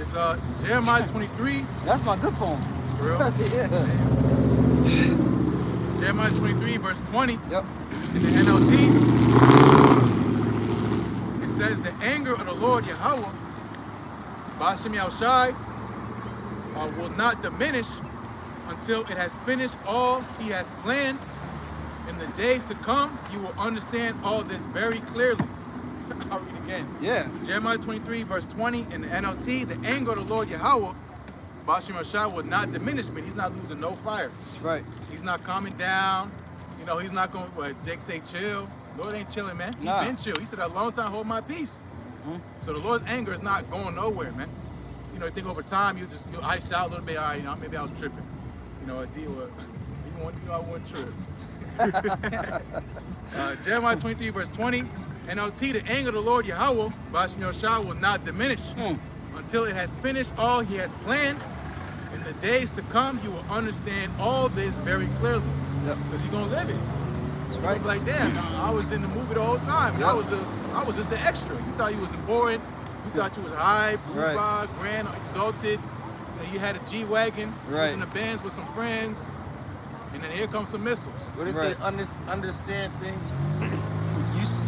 It's Jeremiah 23. That's my good phone. For real? Yeah. Jeremiah 23, verse 20. Yep. In the NLT, it says, the anger of the Lord Yahweh, Ba'ashem Yahushai, will not diminish until it has finished all he has planned. In the days to come, you will understand all this very clearly. I'll read again. Yeah. Jeremiah 23, verse 20 in the NLT, the anger of the Lord Yahweh, Ba'ashem Yahushai, will not diminish, but he's not losing no fire. That's right. He's not calming down. You know, he's not going, what Jake say, chill. Lord ain't chilling, man. He been chill. He said a long time, hold my peace. So the Lord's anger is not going nowhere, man. You know, you think over time, you'll ice out a little bit. All right, you know, maybe I was tripping. You know, I wasn't tripping. Jeremiah 23, verse 20. NLT, the anger of the Lord Yahweh, Ba'ashem Yahushai, will not diminish until it has finished all he has planned. In the days to come, you will understand all this very clearly. Because you're going to live it. That's right. You're like, damn, I was in the movie the whole time. And I was just the extra. You thought you was important. You thought you was high, bourgeois, grand, exalted. You know, you had a G-Wagon. You was in the bands with some friends. And then here comes some missiles. What is it? Understand things.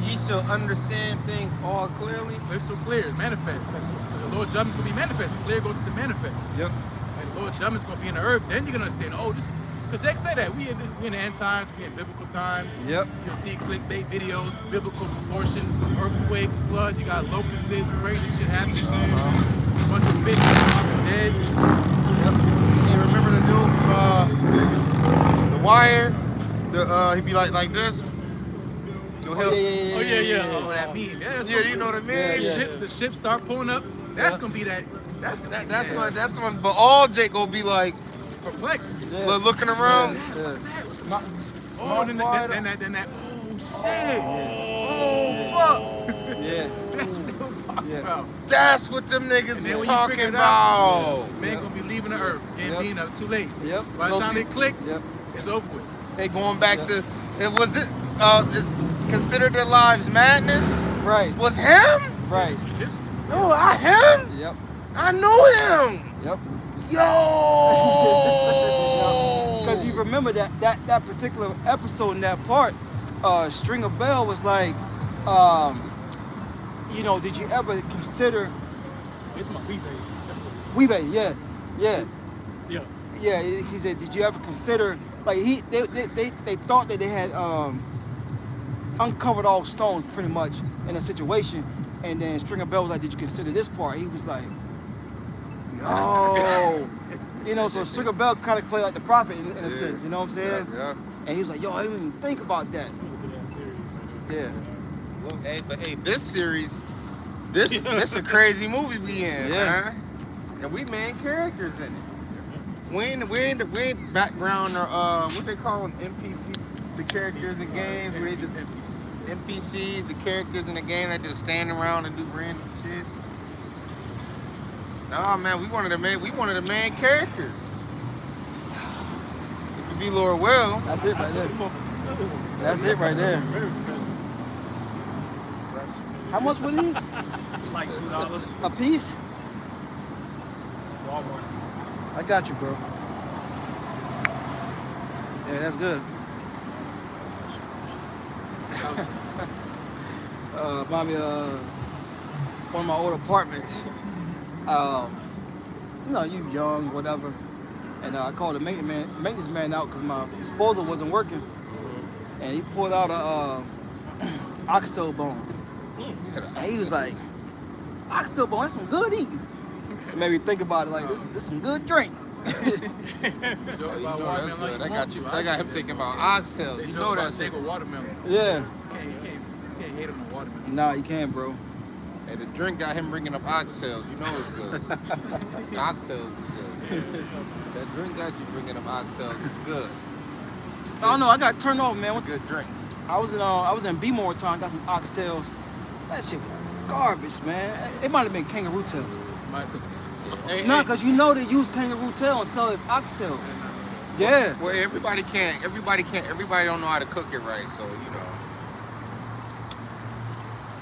You shall understand things all clearly. Crystal clear, manifest. That's because the Lord judgment is going to be manifest. Clear goes to manifest. Yep. And the Lord judgment is going to be in the earth. Then you're going to understand, oh, this. Because Jake said that we in the end times, we in biblical times. Yep. You'll see clickbait videos, biblical proportion, earthquakes, floods. You got locusts, crazy shit happening. A bunch of fish dropping dead. Yep. You remember the dude from The Wire? He be like this. Oh yeah. Oh, that meme. Yeah, you know what I mean. The ships start pulling up. That's gonna be that. That's one. But all Jake gonna be like. Perplexed. Looking around. Oh, then that. Oh shit. Oh fuck. Yeah. That's what they was talking about. That's what them niggas was talking about. Man gonna be leaving the earth. Getting it's too late. Yep. By the time they click, it's over with. They going back to is considered their lives madness? Right. Was him? Right. No, him? Yep. I know him. Yep. Yo! Because you remember that particular episode in that part, Stringer Bell was like, you know, did you ever consider? It's my Weebay, yeah. He said, did you ever consider? Like they thought that they had uncovered all stones pretty much in a situation, and then Stringer Bell was like, did you consider this part? He was like, no. You know, so Stringer Bell kind of played like the prophet in a sense, you know what I'm saying? Yeah. And he was like, yo, I didn't even think about that. Yeah. Look, hey, this series, this a crazy movie we in, man. And we main characters in it. We ain't background or what they call them, NPC, the characters in games where they just NPCs, the characters in the game that just stand around and do random shit. Nah, man, we one of the main characters. It could be Lord Will. That's it right there. That's it right there. How much were these? Like $2 a piece. Walmart. I got you, bro. Yeah, that's good. Remind me one of my old apartments. You know, you young, whatever. And I called the maintenance man out because my disposal wasn't working. And he pulled out a oxtail bone. And he was like, oxtail bone, that's some good eating. It made me think about it like, this some good drink. I got him thinking about oxtails. You know that shake with watermelon. Yeah. You can't hate him on watermelon. Nah, you can't, bro. Hey, the drink got him bringing up oxtails. You know it's good. Oxtails is good. That drink got you bringing up oxtails. It's good. I don't know. I got turned off, man. It's a good drink. I was in B-More time. Got some oxtails. That shit was garbage, man. It might have been kangaroo tail. No, because you know they use kangaroo tail and sell it as oxtail. Yeah. Well, everybody don't know how to cook it right, so you know.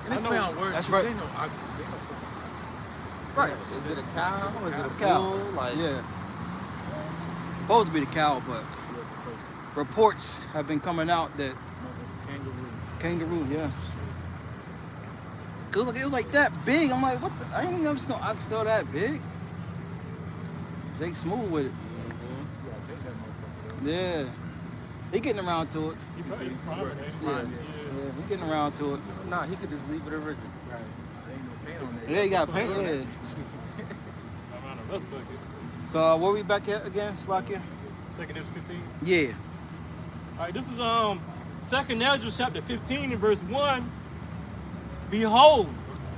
And it's play on words. That's right. They know oxtails. They know fucking oxtails. Right. Is it a cow? Is it a Cow. bull? Like, Yeah. Supposed to be the cow, but Yeah, supposed to. reports have been coming out that Kangaroo. kangaroo, yeah. Cause it was like that big. I'm like, what the? I ain't never seen no oxtail that big. Jake smooth with it. Yeah, I think that motherfucker. Yeah. He getting around to it. You can see It's prime, man. it's Yeah. prime. Yeah, he getting around to it. nah, he could just leave it original. Right. There ain't no paint on there. Yeah, he got paint. on Yeah. there. I'm on a rust bucket. So where we back at again, Slakia? Second is 15. Yeah. All right, this is Second Ezra chapter 15 and verse 1. Behold,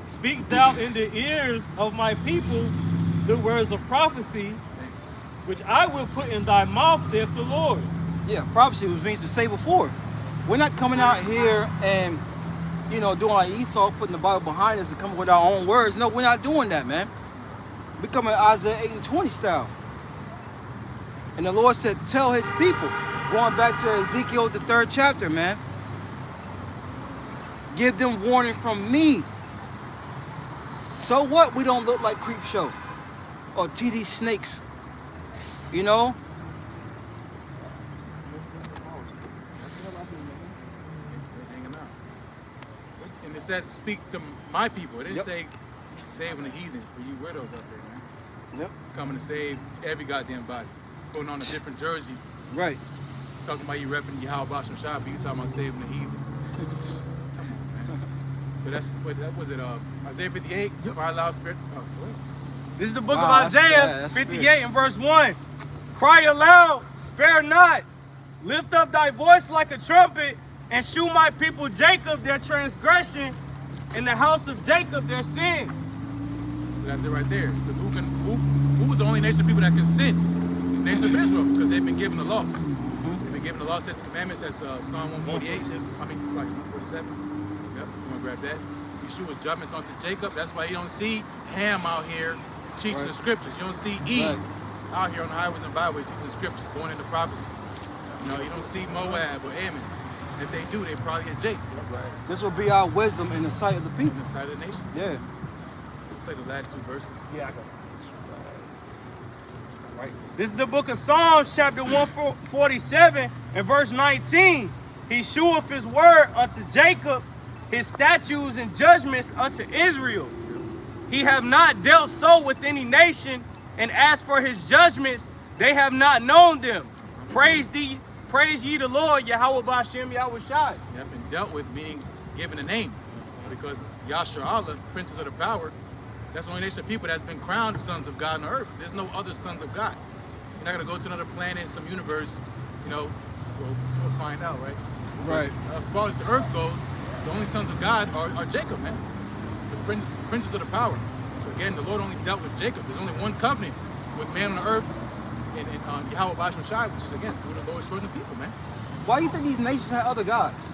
speak thou in the ears of my people the words of prophecy, which I will put in thy mouth, saith the Lord. Yeah, prophecy was means to say before. We're not coming out here and, you know, doing like Esau, putting the Bible behind us and coming with our own words. No, we're not doing that, man. We're coming Isaiah 8 and 20 style. And the Lord said, tell his people, going back to Ezekiel, the 3rd chapter, man. Give them warning from me. So what? We don't look like Creep Show or TD Snakes. You know? They hang 'em out. And it said, speak to my people. It didn't Yep. say saving the heathen for you weirdos out there, man. Yep. Coming to save every goddamn body. Putting on a different jersey. Right. Talking about you repping Yahweh Basham Shah, but you talking about saving the heathen. Come on, man. But that was it, Isaiah 58, if I allow spirit. Oh, what? This is the book Wow, of that's Isaiah bad, that's 58 and verse 1. Cry aloud, spare not. Lift up thy voice like a trumpet, and shew my people Jacob their transgression, and the house of Jacob their sins. So that's it right there. Because who was the only nation of people that can sin? The nation of Israel, because they've been given the laws. They've been given the laws, statutes, and commandments. That's Psalm 148. I mean, it's like 147. Yep, you want to grab that? Yeshua's judgments onto Jacob. That's why you don't see Ham out here teaching Right. the scriptures. You don't see Eve Right. out here on the highways and byways teaching the scriptures, going into prophecy. You know, you don't see Moab or Ammon. If they do, they probably at Jacob. Right. This will be our wisdom in the sight of the In people. the side of the nation. Yeah. It's like the last two verses. Yeah, I got it. Right. This is the book of Psalms, chapter 147 and verse 19. He sheweth his word unto Jacob, his statutes and judgments unto Israel. He have not dealt so with any nation, and as for his judgments, they have not known them. Praise ye the Lord, Yahweh B'Ashem Yahweh Shai. Yep, and dealt with meaning given a name. Because Yashar Allah, princes of the power, that's the only nation of people that's been crowned sons of God on earth. There's no other sons of God. You're not gonna go to another planet in some universe, you know, we'll find out, right? Right. But as far as the earth goes, the only sons of God are Jacob, man. The princes of the power. So again, the Lord only dealt with Jacob. There's only one covenant with man on the earth and Yahweh Basham Shai, which is again through the Lord's chosen people, man. Why do you think these nations have other gods?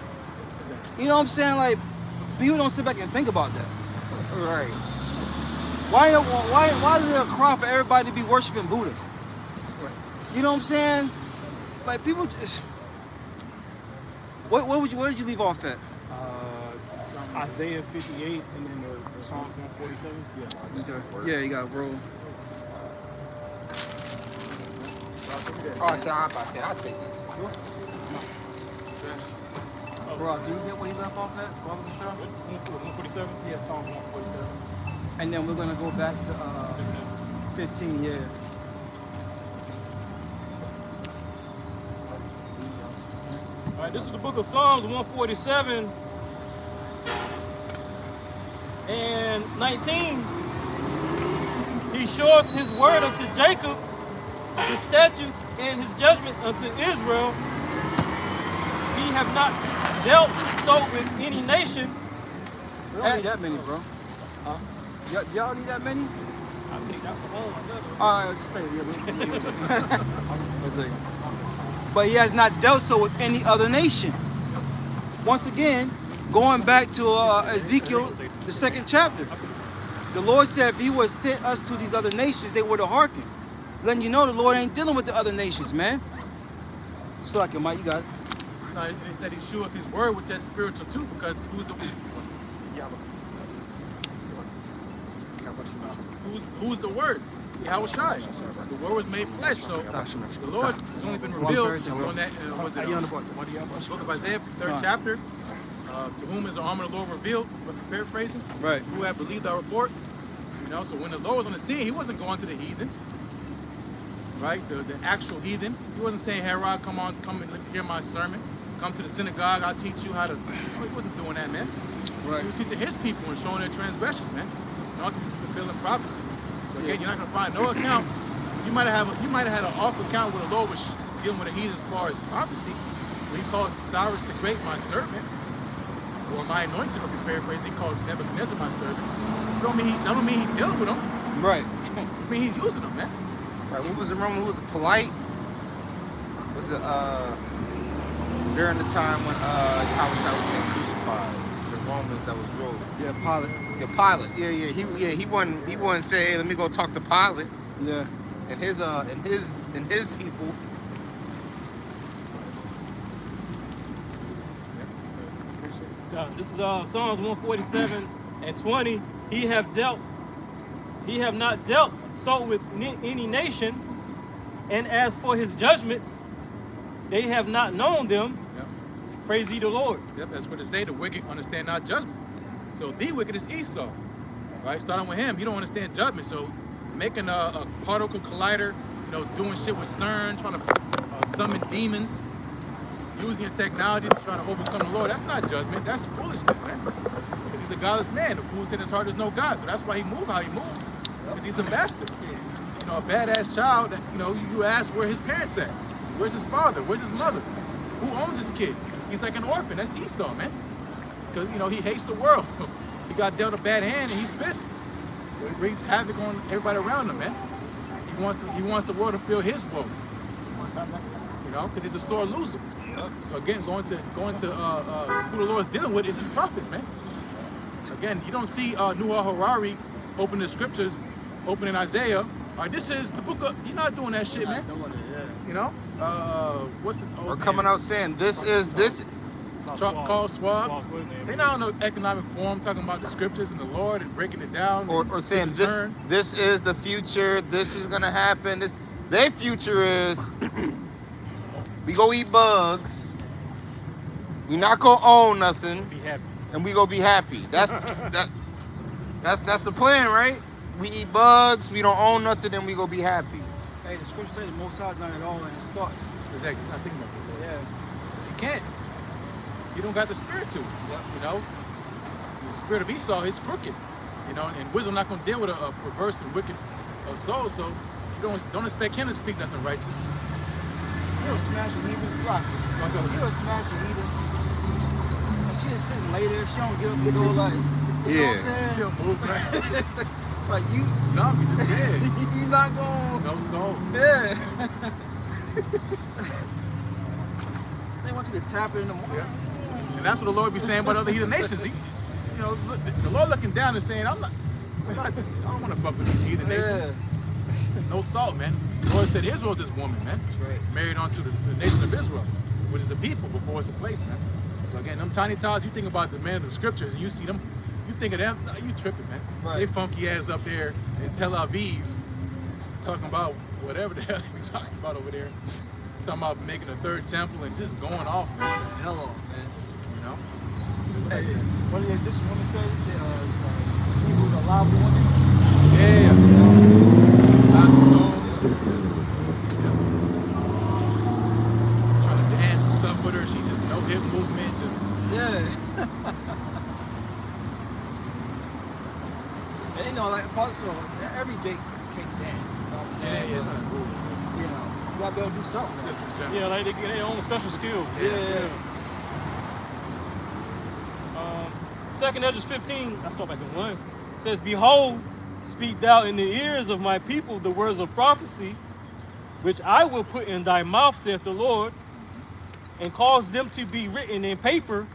Is that- You know what I'm saying? Like, people don't sit back and think about that. Right. Why is there a cry for everybody to be worshiping Buddha? Right. You know what I'm saying? Like, people just... Where did you leave off at? Isaiah 58 and then the Psalms 147. Yeah. Okay. Yeah, you got roll. Oh, so I'm about to say, I'll take this. Bro, can you get where he left off at? Brother Michelle? 147? Yeah, Psalms 147. And then we're going to go back to 15, yeah. All right, this is the book of Psalms 147 and 19. He showeth his word unto Jacob, his statutes and his judgments unto Israel. He have not dealt so with any nation. We don't need that many, bro. Huh? Y'all need that many? I'll take that one home. I love it. All right, stay. Yeah, we'll take it. But he has not dealt so with any other nation. Once again, going back to Ezekiel, the 2nd chapter. The Lord said if he would send us to these other nations, they would have hearkened. Letting you know the Lord ain't dealing with the other nations, man. It's like it, Mike, you got it. No, they said he sheweth his word, which is spiritual too, because who's who's the Word? Yahweh Shai. The Word was made flesh. So the Lord has only been revealed on that. Was it book of Isaiah, 3rd chapter? To whom is the arm of the Lord revealed? But paraphrasing. Right. Who have believed our report? You know. So when the Lord was on the scene, he wasn't going to the heathen. Right. The actual heathen. He wasn't saying, Herod, come and hear my sermon. Come to the synagogue. I'll teach you how to. No, he wasn't doing that, man. Right. He was teaching his people and showing their transgressions, man. Not fulfilling prophecy. So again, you're not gonna find no account. You might have had an off account where the Lord was dealing with the heathen as far as prophecy. When he called Cyrus the Great my servant, or my anointed, if you paraphrase, he called Nebuchadnezzar my servant. That don't mean he's dealing with them. Right. It means he's using them, man. Right, what was the Roman? Who was it? Polite? Was it during the time when Yahushua was being crucified? The Romans that was ruling. Yeah, Pilate. Yeah, Pilate. Yeah. He wasn't say, hey, let me go talk to Pilate Yeah. and his people. This is Psalms 147 and 20. He have not dealt so with any nation, and as for his judgments, they have not known them. Yep. Praise ye the Lord. Yep, that's what it say. The wicked understand not judgment. So the wicked is Esau, right? Starting with him, you don't understand judgment. So making a particle collider, you know, doing shit with CERN, trying to summon demons, using your technology to try to overcome the Lord. That's not judgment. That's foolishness, man. Because he's a godless man. The fool said in his heart there's no God. So that's why he moved how he moved. Because he's a bastard. You know, a badass child that, you know, you ask where his parents at. Where's his father? Where's his mother? Who owns this kid? He's like an orphan. That's Esau, man. Because, you know, he hates the world. He got dealt a bad hand and he's pissed. So he brings havoc on everybody around him, man. He wants the world to feel his woe. You know, because he's a sore loser. So again, going to who the Lord's dealing with is his prophets, man. So again, you don't see Noah Harari open the scriptures, opening Isaiah. All right, this is the book of. You're not doing that shit, man. You know, what's it? Or coming out saying this. Carl Schwab. They're not on the economic forum talking about the scriptures and the Lord and breaking it down. Or saying this is the future. This is gonna happen. Their future is we go eat bugs. We not gonna own nothing. Be happy. And we gonna be happy. That's the plan, right? We eat bugs. We don't own nothing. And we gonna be happy. Hey, the scripture say the Most High is not at all in his thoughts. Exactly. I think about that. Yeah. Because he can't. He don't got the spirit to it. Yep. You know, the spirit of Esau is crooked. You know, and wisdom not gonna deal with a perverse and wicked soul. So you don't expect him to speak nothing righteous. He'll smash a heathen slot. He'll smash a heathen. And she just sitting lay there. She don't get up and go like, you know what I'm saying? She'll move, right? Like you, Zombie just dead. you not going. No soul. Yeah. They want you to tap it in the morning. Yeah. And that's what the Lord be saying about other heathen nations. He, you know, the Lord looking down and saying, I don't want to fuck with these heathen nations. No salt, man. The Lord said Israel's this woman, man. That's right. Married onto the nation of Israel, which is a people before it's a place, man. So again, them tiny towers, you think about the man of the scriptures and you see them, you think of them, you tripping, man. Right. They funky ass up there in Tel Aviv, talking about whatever the hell they be talking about over there. Talking about making a third temple and just going off, man. Hell off, man. You know? Hey, what did the Egyptian woman say? Hebrews are liable women? Yeah. Out the stones. Yeah. Trying to dance and stuff with her. She just no hip movement, just Yeah. And you know, like, every Jake can't dance. You know what I'm saying? yeah, it's not cool. You know, you gotta be able to do something. Man. Just in general. Yeah, like they get their own special skill. Yeah. 2nd Ezra 15, I start back in 1, says, Behold, speak thou in the ears of my people the words of prophecy, which I will put in thy mouth, saith the Lord, and cause them to be written in paper,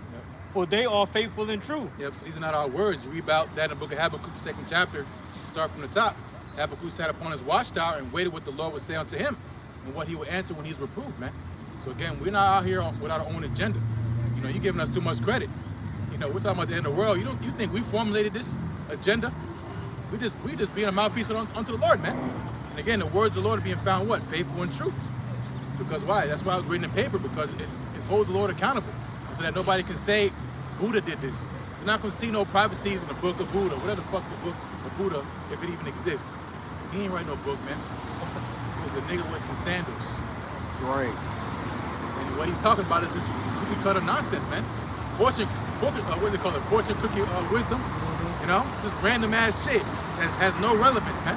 for they are faithful and true. Yep, so these are not our words. Read about that in the book of Habakkuk, 2nd chapter. Start from the top. Habakkuk sat upon his watchtower and waited what the Lord would say unto him and what he would answer when he's reproved, man. So again, we're not out here without our own agenda. You know, you're giving us too much credit. You know, we're talking about the end of the world. You think we formulated this agenda? We just being a mouthpiece unto the Lord, man. And again, the words of the Lord are being found what? Faithful and true. Because why? That's why I was reading the paper, because it holds the Lord accountable. So that nobody can say Buddha did this. You're not gonna see no prophecies in the book of Buddha, whatever the fuck the book of Buddha, if it even exists. He ain't write no book, man. He was a nigga with some sandals. Right. And what he's talking about is this cookie cutter nonsense, man. What do they call it? Fortune cookie wisdom. You know, just random ass shit that has no relevance, man.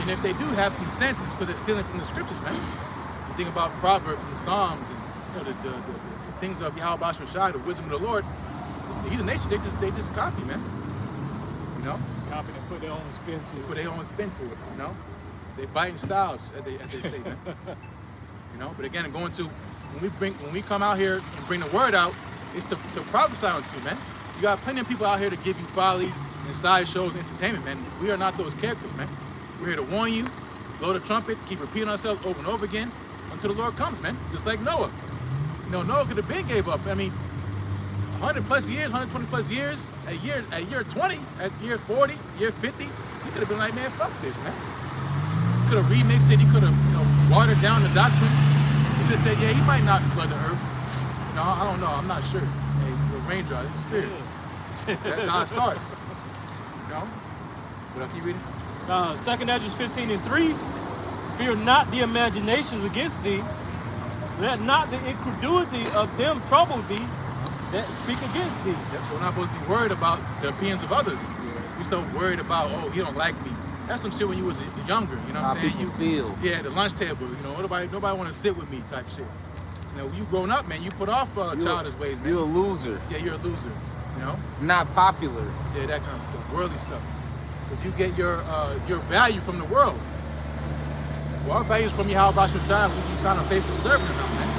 And if they do have some sense, it's because they're stealing from the scriptures, man. You think about Proverbs and Psalms and the things of Yahweh Basham Shai, the wisdom of the Lord. The heathen nation, they just copy, man. You know? Copy and put their own spin to it. Put their own spin to it, you know? They biting styles, as they say, man. You know? But again, going to when we come out here and bring the word out, it's to prophesy unto, man. You got plenty of people out here to give you folly and sideshows and entertainment, man. We are not those characters, man. We're here to warn you, blow the trumpet, keep repeating ourselves over and over again until the Lord comes, man. Just like Noah. You know, Noah could have been gave up. I mean, 100 plus years, 120 plus years, at year 20, at year 40, year 50, he could have been like, man, fuck this, man. He could have remixed it. He could have, watered down the doctrine. He could have said, yeah, he might not flood the earth. No, I don't know. I'm not sure. Hey, the raindrop, it's a spirit. That's how it starts. You know? But I'll keep reading. 2 Ezra 15:3. Fear not the imaginations against thee. Let not the incredulity of them trouble thee that speak against thee. Yep, so we're not supposed to be worried about the opinions of others. We're so worried about, oh, he don't like me. That's some shit when you was younger, you know what I'm saying? People feel. Yeah, at the lunch table, you know, nobody want to sit with me type shit. You know, when you grown up, man, you put off childish ways, man. You're a loser. Yeah, you're a loser, you know? Not popular. Yeah, that kind of stuff, worldly stuff. Because you get your value from the world. Well, our value is from Yahweh Basham Shai, when you found a faithful servant or not, man.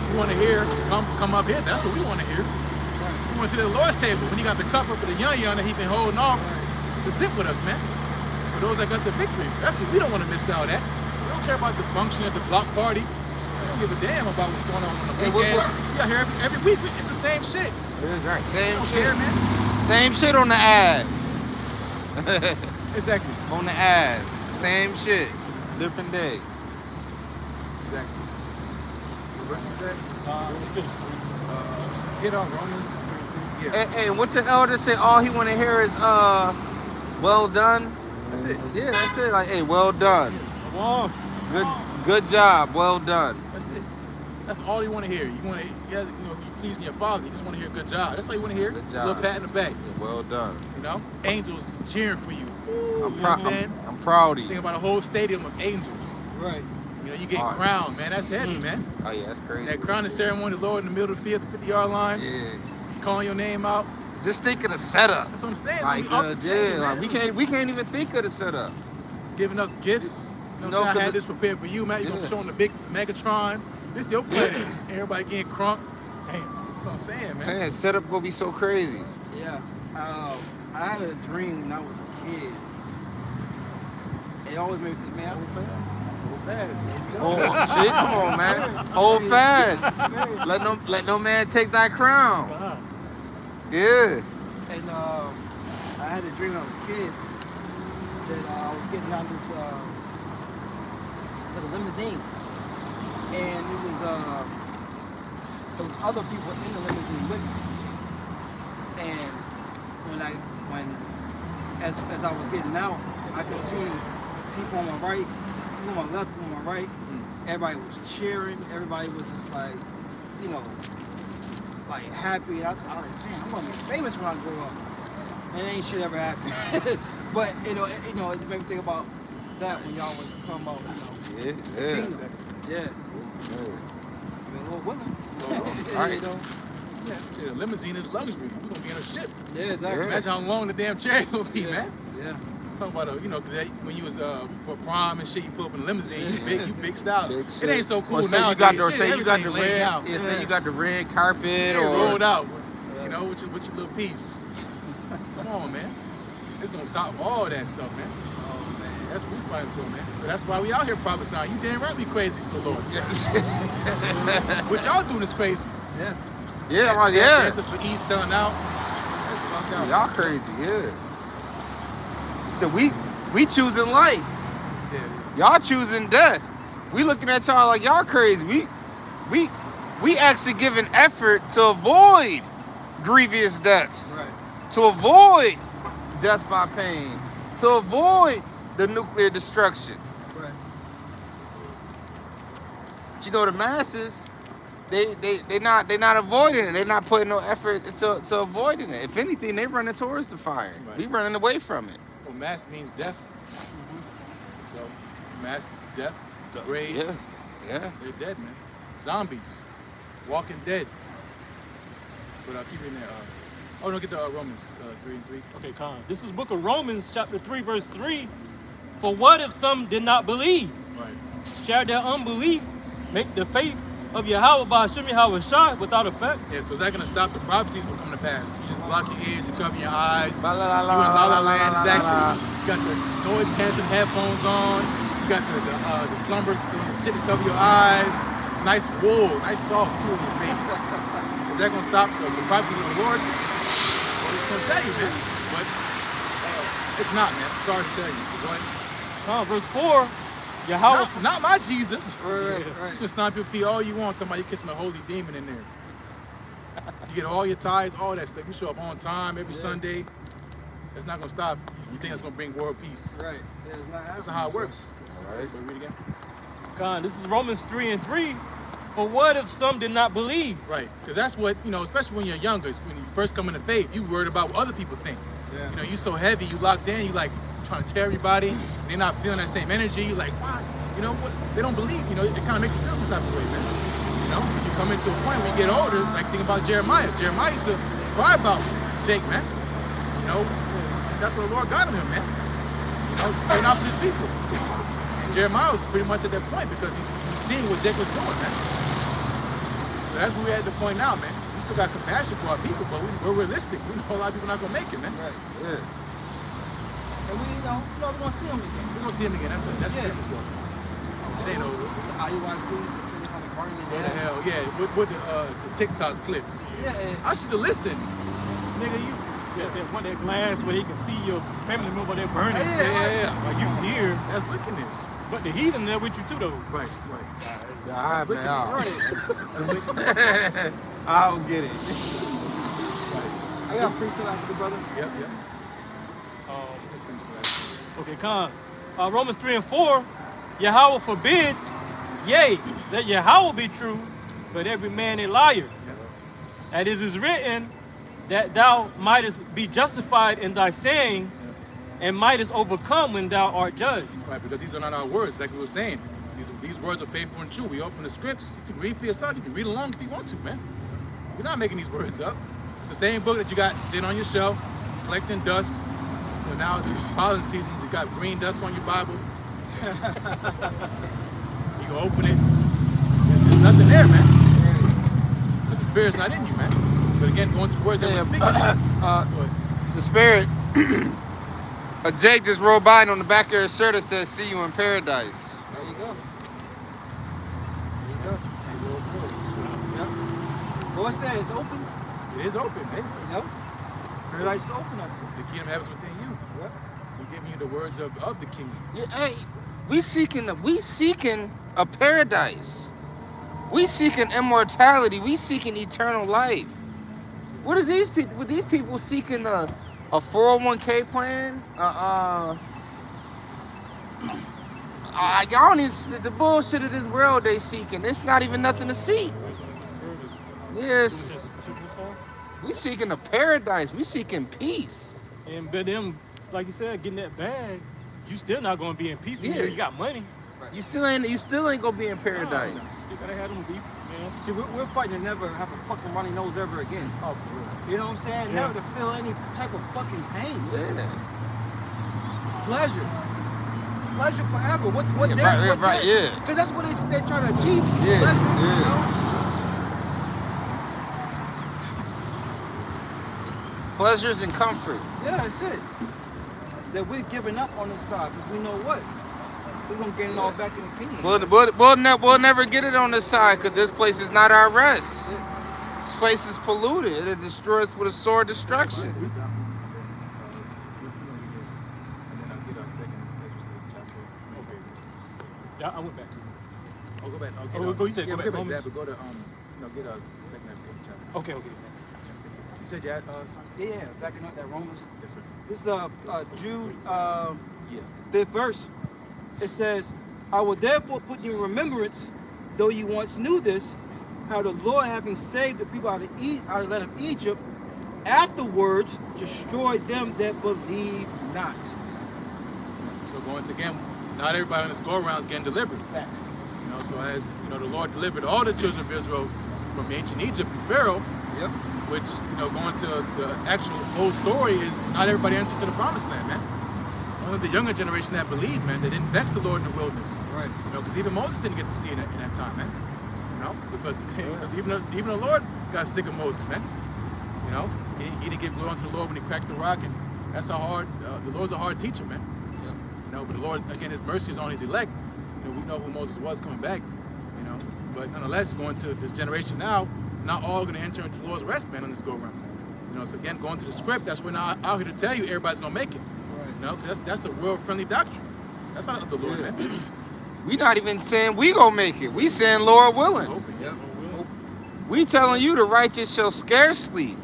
You want to hear, come up here, that's what we want to hear. We want to sit at the Lord's table when he got the cup up with the young that he been holding off to sit with us, man. For those that got the victory, that's what we don't want to miss out at. We don't care about the function at the block party. We don't give a damn about what's going on the weekends. We out here every week, it's the same shit. Right. Same don't shit. care, man. Same shit on the ad. Exactly. On the ad. Same shit. Different day. Exactly. What verse is that? Finish. Get on Romans. Yeah. Hey, what the elder say? All he want to hear is, well done. That's it. Yeah, that's it. Like, hey, well done. Come on. Good job. Well done. That's it. That's all you want to hear. You want to, you pleasing your father. You just want to hear good job. That's all you want to hear. Good A job. little pat in the back. Yeah, well done. You know, angels cheering for you. I'm You know what I'm proud. saying? I'm proud of you. Think about a whole stadium of angels. Right. You know, you getting Alright. crowned, man. That's heavy, man. Oh yeah, that's crazy. That crowning ceremony, the Lord in the middle of the field, the 50-yard line, Yeah. calling your name out. Just think of the setup. That's what I'm saying. It's Like, gonna be off the chain, yeah, like man. we can't even think of the setup. Giving us gifts. You know what I'm saying? I 'cause had it- this prepared for you, man. You're Yeah. gonna show them the big Megatron. This is your planet. Everybody getting crunk. Damn. That's what I'm saying, man. Man, setup gonna be so crazy. Yeah. I had a dream when I was a kid. It always made me think, man, I go fast. Oh shit! Come on, man. Hold fast. Let no man take thy crown. God. Yeah. And I had a dream when I was a kid that I was getting on this like a limousine, and it was there was other people in the limousine with me. And as I was getting out, I could see people on my right, people on my left, people on my right. Everybody was cheering. Everybody was just like, like happy. I was like, man, I'm gonna be famous when I grow up. And ain't shit ever happened. But it made me think about that when y'all was talking about, Yeah. kingdom. Yeah. I mean, well, women. Right. Yeah, the limousine is luxury. We're gonna be in a ship. Yeah, exactly. Imagine how long the damn chariot will be, Yeah. man. Yeah. Talking about, cause when you was for prom and shit, you pull up in a limousine, you big style. Big It shit. ain't so cool Or say nowadays. you got the, Shit, say you got the everything laid red. out. Yeah, say you got the red carpet Yeah, or rolled out. With your little piece. Come on, man. It's gonna top all that stuff, man. Oh man. That's what we fighting for, man. So that's why we out here prophesying. You damn right we crazy for the Lord. What y'all doing is crazy. Yeah. Yeah, I'm like, yeah. Dancing for East, selling out. That's fucked out. Y'all crazy, yeah. So we choosing life. Yeah. Y'all choosing death. We looking at y'all like y'all crazy. We actually giving effort to avoid grievous deaths. Right. To avoid death by pain. To avoid the nuclear destruction. Right. But you know, the masses, they not avoiding it. They're not putting no effort to avoiding it. If anything, they running towards the fire. Right. We running away from it. Well, mass means death. So, mass, death, the grave. Yeah. They're dead, man. Zombies. Walking dead. But keep reading that. Oh, don't get the Romans 3:3. Okay, Con. This is book of Romans, chapter 3, verse 3. For what if some did not believe? Right. Shall their unbelief make the faith of Yahweh by Hashem Yahweh Shai without effect? Yeah, so is that going to stop the prophecies from coming to pass? You just block your ears, you cover your eyes. La, la, la, You in la, La La la, Land, la, la, exactly. la. You got the noise canceling headphones on. You got the slumber shit to cover your eyes. Nice wool, nice soft too on your face. Is that going to stop the prophecies of the Lord? Well, it's going to tell you, man. But it's not, man. Sorry to tell you. Go ahead. Con, verse 4. Yahweh. Not my Jesus. Right. You can stomp your feet all you want, talking about you're kissing a holy demon in there. You get all your tithes, all that stuff. You show up on time every Sunday. That's not gonna stop. You think that's gonna bring world peace? Right. Yeah, it's not That's not how it works. All right. But read again. Con, this is Romans 3:3. For what if some did not believe? Right, because that's what especially when you're younger. It's when you first come into faith, you worried about what other people think. Yeah. You so heavy, you locked in, you like trying to tell everybody. And they're not feeling that same energy. You're like, why? What? They don't believe. It kind of makes you feel some type of way, man. You come into a point when you get older, like think about Jeremiah. Jeremiah used to cry about Jake, man. That's what the Lord got him, man. Praying out for his people. And Jeremiah was pretty much at that point because he was seeing what Jake was doing, man. So that's where we're at the point now, man. We still got compassion for our people, but we're realistic. We know a lot of people not gonna make it, man. Right. Yeah. And we're gonna see them again. We're gonna see him again. That's Yeah. the difficult. It ain't over. The IUIC, sitting on the burning What the hell? Yeah, with the TikTok clips. Yeah. And I should have listened, nigga. You. That one that glass where he can see your family member they're burning. Yeah. Like you here, That's wickedness. but the heathen there with you too though. Right. All right, man. That's wickedness. I don't get it. I got a freestyle after the brother. Yep. Um, okay, Con. Romans 3:4. Yahweh forbid, yea, that Yahweh be true, but every man a liar. And it is written that thou mightest be justified in thy sayings and mightest overcome when thou art judged. Right, because these are not our words, like we were saying. These words are faithful and true. We open the scripts. You can read for yourself. You can read along if you want to, man. We're not making these words up. It's the same book that you got sitting on your shelf, collecting dust. But now it's pollen season. You got green dust on your Bible. You can open it. There's nothing there, man. Because the spirit's not in you, man. But again, going to the words that we're speaking. Go ahead. It's the spirit. Jake just rolled by and on the back of his shirt that says, "See you in paradise." There you go. Yep. But what's that? It's open. It is open, man. Paradise is open up to you. The kingdom of heaven is within you. Yep. We're giving you the words of the kingdom. Yeah, hey, we seeking a paradise. We seeking immortality. We seeking eternal life. What is these people? With these people seeking a 401k plan? Y'all need the bullshit of this world they seeking. It's not even nothing to seek. Yes, we seeking a paradise. We seeking peace. And but them, like you said, getting that bag, you still not gonna be in peace Yeah. until you got money. You still ain't gonna be in paradise. You gotta have them beef, man. See, we're fighting to never have a fucking runny nose ever again. Oh, for real. You know what I'm saying? Yeah. Never to feel any type of fucking pain. Yeah. Pleasure. Pleasure forever. What Yeah, they're, right, right, yeah. Because that's what they're trying to achieve. Yeah, Pleasure, yeah. You know? Pleasures and comfort. Yeah, that's it. That we're giving up on this side because we know what? We're going to get it all back in the kingdom. We'll never get it on this side because this place is not our rest. This place is polluted. It destroys with a sword destruction. And then Yeah, I went back to it. Oh, go back. Okay. Oh, go. You said yeah, go back. But Romans. go to get us 2nd Ezra 8th chapter. Okay. You said you had something? Yeah, backing up that Romans. Yes, sir. This is Jude Yeah. 5th verse. It says, I will therefore put you in remembrance, though you once knew this, how the Lord, having saved the people out of the land of Egypt, afterwards destroyed them that believe not. So once again, not everybody on this go around is getting delivered. Facts. So as the Lord delivered all the children of Israel from ancient Egypt and Pharaoh, Yep. which going to the actual whole story is not everybody entered to the promised land, man. Only the younger generation that believed, man, that didn't vex the Lord in the wilderness. Right. Because even Moses didn't get to see it in that time, man. Because even the Lord got sick of Moses, man. He didn't give glory unto the Lord when he cracked the rock, and that's how hard. The Lord's a hard teacher, man. But the Lord, again, His mercy is on His elect. We know who Moses was coming back. But nonetheless, going to this generation now, not all going to enter into the Lord's rest, man, on this go around. So again, going to the script, that's we're not out here to tell you everybody's going to make it. Right. That's a world-friendly doctrine. That's not of the Lord, man. We not even saying we gonna make it. We saying Lord willing. We telling you the righteous shall scarcely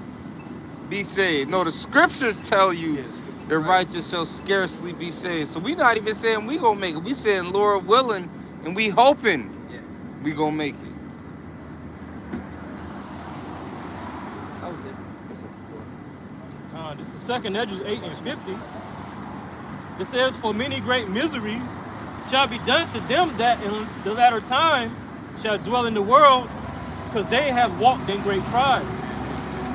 be saved. No, the scriptures tell you the righteous shall scarcely be saved. So we not even saying we gonna make it. We saying Lord willing, and we hoping we gonna make it. That was it. That's it. This is 2nd Ezra 8 and 50. It says, for many great miseries shall be done to them that in the latter time shall dwell in the world, because they have walked in great pride.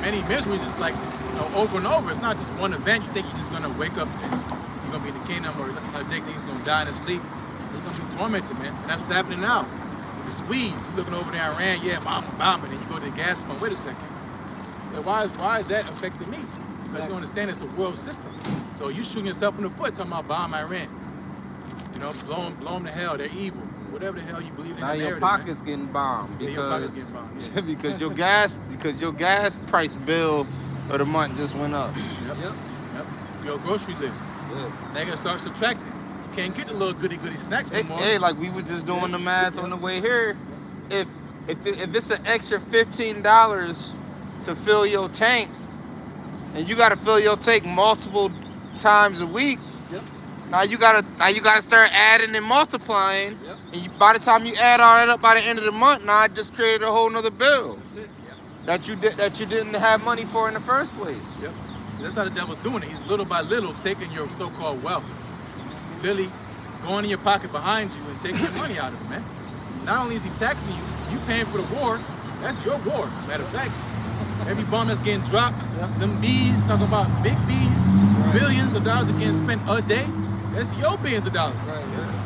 Many miseries is like, over and over. It's not just one event. You think you're just gonna wake up and you're gonna be in the kingdom, or Jake thinks he's gonna die in his sleep. You're gonna be tormented, man. And that's what's happening now. The squeeze. You're looking over there in Iran, bombing, and you go to the gas pump. Wait a second. Why is that affecting me? Because you understand it's a world system. So you shooting yourself in the foot talking about bomb Iran. Blow them to hell. They're evil. Whatever the hell you believe in. Now your pocket's getting bombed because your pocket's getting bombed. because your gas price bill of the month just went up. Yep. Your grocery list. Yeah. They're gonna start subtracting. You can't get the little goody snacks no more. Hey, like we were just doing the math on the way here. If it's an extra $15 to fill your tank, and you got to fill your tank multiple times a week. Yep. Now you gotta start adding and multiplying. Yep. And by the time you add all that up by the end of the month, now I just created a whole nother bill That's it. that you didn't have money for in the first place. Yep. That's how the devil's doing it. He's little by little taking your so-called wealth. He's literally going in your pocket behind you and taking your money out of it, man. Not only is he taxing you, you paying for the war. That's your war. Matter of fact, every bomb that's getting dropped, them bees, talking about big bees, billions of dollars are getting spent a day. That's your billions of dollars.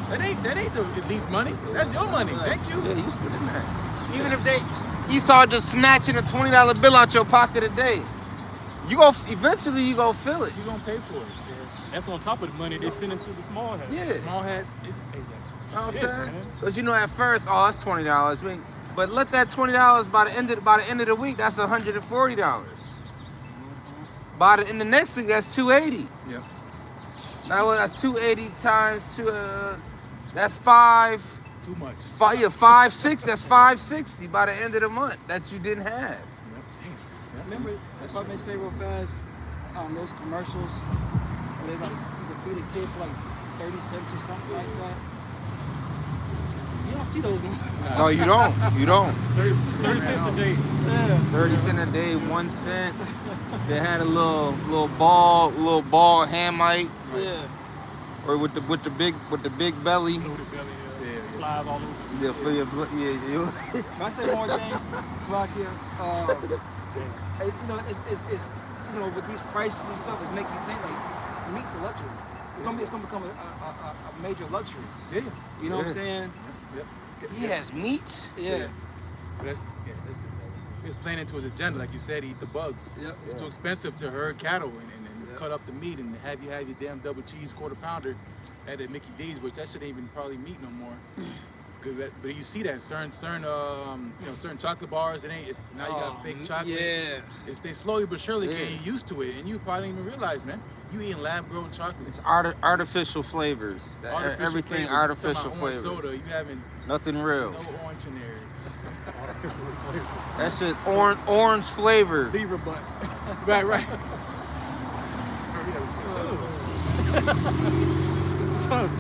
That ain't the least money. That's your money. Thank you. Yeah, you spending that. Even if Esau just snatching a $20 bill out your pocket a day, eventually you go feel it. You're gonna pay for it. That's on top of the money they send into the small hats. Yeah. Small hats is You know what I'm Yeah, saying? man. Because at first, it's $20. But let that $20 by the end of the week, that's $140. By the end of next week, that's $280. Yeah. Now that's $280 times two. That's five. Too much. 5.6. That's $560 by the end of the month that you didn't have. Remember, if I may say real fast, those commercials where they you can feed a kid for like 30 cents or something like that. You don't see those. No, you don't. You don't. 30 cents a day. Yeah. 30 cents a day, 1 cent. They had a little ball Hamite, Yeah. or with the big belly. Loaded belly, flies all over. Yeah, for your yeah. Can I say one thing, Slakia? With these prices and stuff, it's making me think like meat's a luxury. It's gonna become a major luxury. Yeah. You know what I'm saying? Yep. He has meat. Yeah. But it's playing into his agenda, like you said, eat the bugs. Yep. It's too expensive to herd cattle and cut up the meat and have your damn double cheese quarter pounder at the Mickey D's, which that shit ain't even probably meat no more. But you see that certain chocolate bars, now you got fake chocolate. Yeah. They slowly but surely getting used to it, and you probably didn't even realize, man. You eating lab-grown chocolate. It's artificial flavors. Everything flavors. artificial You're talking about flavors. orange soda. You having Nothing real. no orange in there. That shit orange flavored. Beaver butt. Right. So